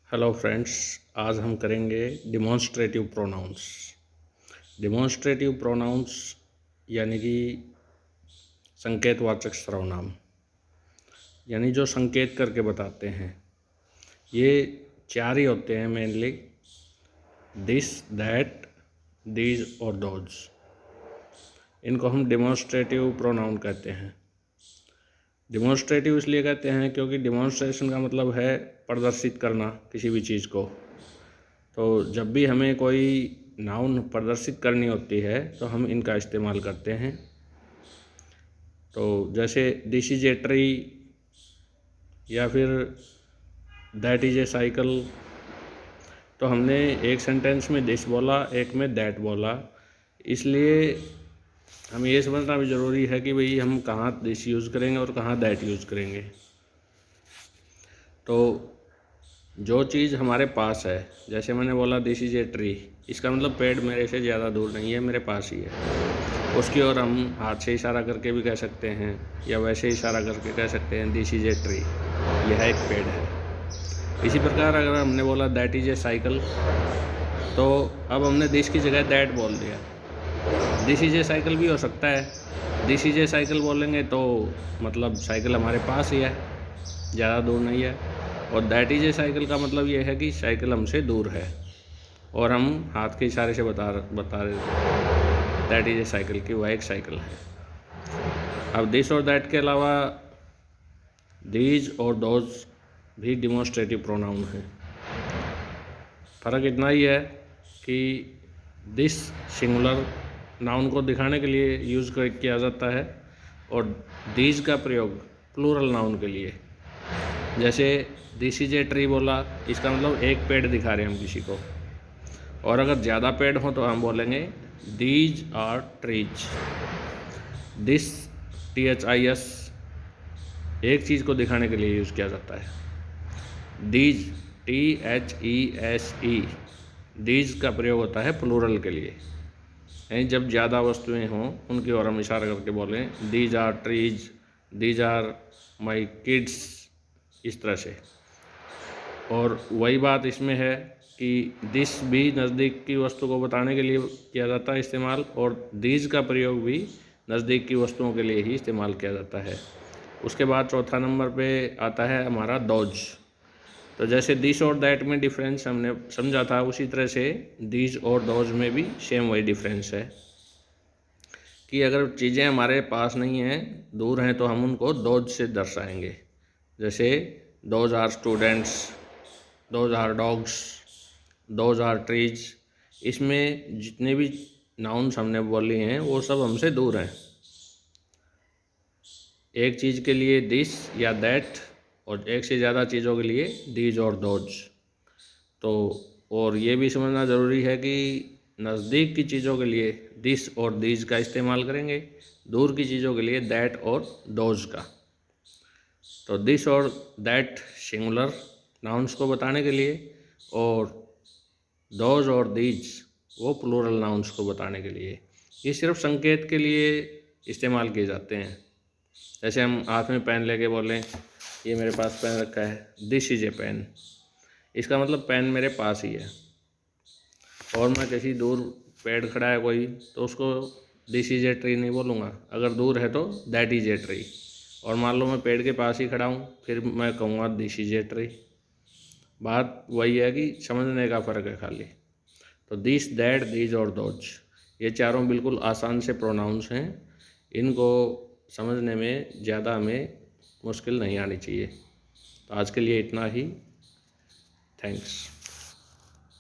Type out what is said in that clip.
Hello friends, आज हम करेंगे डिमॉन्स्ट्रेटिव प्रोनाउंस। डिमॉन्स्ट्रेटिव प्रोनाउंस यानी कि संकेतवाचक सर्वनाम, यानी जो संकेत करके बताते हैं। ये चार ही होते हैं मेनली: दिस, दैट, दीज और दोज। इनको हम डिमॉन्स्ट्रेटिव प्रोनाउन कहते हैं। डिमॉन्स्ट्रेटिव इसलिए कहते हैं क्योंकि डिमॉन्स्ट्रेशन का मतलब है प्रदर्शित करना किसी भी चीज़ को। तो जब भी हमें कोई नाउन प्रदर्शित करनी होती है तो हम इनका इस्तेमाल करते हैं। तो जैसे दिस इज ए ट्री या फिर दैट इज ए साइकिल, तो हमने एक सेंटेंस में दिस बोला, एक में दैट बोला। इसलिए हमें ये समझना भी ज़रूरी है कि भाई हम कहाँ दिस यूज़ करेंगे और कहाँ दैट यूज़ करेंगे। तो जो चीज़ हमारे पास है, जैसे मैंने बोला दिस इज ए ट्री, इसका मतलब पेड़ मेरे से ज़्यादा दूर नहीं है, मेरे पास ही है। उसकी ओर हम हाथ से इशारा करके भी कह सकते हैं या वैसे इशारा करके कह सकते हैं दिस इज ए ट्री, यह एक पेड़ है। इसी प्रकार अगर हमने बोला दैट इज ए साइकिल, तो अब हमने दिस की जगह दैट बोल दिया। दिस इज ए साइकिल भी हो सकता है। दिस इज ए साइकिल बोलेंगे तो मतलब साइकिल हमारे पास ही है, ज़्यादा दूर नहीं है। और दैट इज ए साइकिल का मतलब ये है कि साइकिल हमसे दूर है और हम हाथ के इशारे से बता रहे दैट इज ए साइकिल कि वह एक साइकिल है। अब दिस और दैट के अलावा दीज और दोज भी डिमॉन्स्ट्रेटिव प्रोनाउन है। फ़र्क इतना ही है कि दिस सिंगुलर नाउन को दिखाने के लिए यूज़ किया जाता है और दीज का प्रयोग प्लूरल नाउन के लिए। जैसे दिस इज ए ट्री बोला, इसका मतलब एक पेड़ दिखा रहे हैं हम किसी को। और अगर ज़्यादा पेड़ हो तो हम बोलेंगे these are trees. This THIS एक चीज़ को दिखाने के लिए यूज़ किया जाता है। दीज THESE दीज का प्रयोग होता है प्लूरल के लिए, यानी जब ज़्यादा वस्तुएं हों उनकी ओर हम इशारा करके बोलें these are trees, these are my kids, इस तरह से। और वही बात इसमें है कि दिस भी नज़दीक की वस्तु को बताने के लिए किया जाता है इस्तेमाल, और दीज का प्रयोग भी नज़दीक की वस्तुओं के लिए ही इस्तेमाल किया जाता है। उसके बाद चौथा नंबर पे आता है हमारा दोज। तो जैसे दिस और दैट में डिफरेंस हमने समझा था, उसी तरह से दीज और दोज में भी सेम वही डिफरेंस है कि अगर चीज़ें हमारे पास नहीं हैं, दूर हैं, तो हम उनको दोज से दर्शाएंगे। जैसे those are students, those are dogs, those are trees. इसमें जितने भी नाउन्स हमने बोले हैं वो सब हमसे दूर हैं। एक चीज़ के लिए दिस या दैट और एक से ज़्यादा चीज़ों के लिए दीज और दोज। तो और ये भी समझना ज़रूरी है कि नज़दीक की चीज़ों के लिए दिस और दीज का इस्तेमाल करेंगे, दूर की चीज़ों के लिए दैट और दोज का। तो दिस और दैट सिंगुलर नाउन्स को बताने के लिए और दोज और दीज वो प्लूरल नाउन्स को बताने के लिए। ये सिर्फ संकेत के लिए इस्तेमाल किए जाते हैं। जैसे हम हाथ में पेन लेके बोलें ये मेरे पास पेन रखा है, दिस इज ए पेन, इसका मतलब पेन मेरे पास ही है। और मैं किसी दूर पेड़ खड़ा है कोई, तो उसको दिस इज ए ट्री नहीं बोलूँगा। अगर दूर है तो दैट इज ए ट्री। और मान लो मैं पेड़ के पास ही खड़ा हूँ, फिर मैं कहूँगा दिस इज ए ट्री। बात वही है कि समझने का फ़र्क है खाली। तो दिस, दैट, दीज और दोज, ये चारों बिल्कुल आसान से प्रोनाउंस हैं। इनको समझने में ज़्यादा हमें मुश्किल नहीं आनी चाहिए। तो आज के लिए इतना ही। थैंक्स।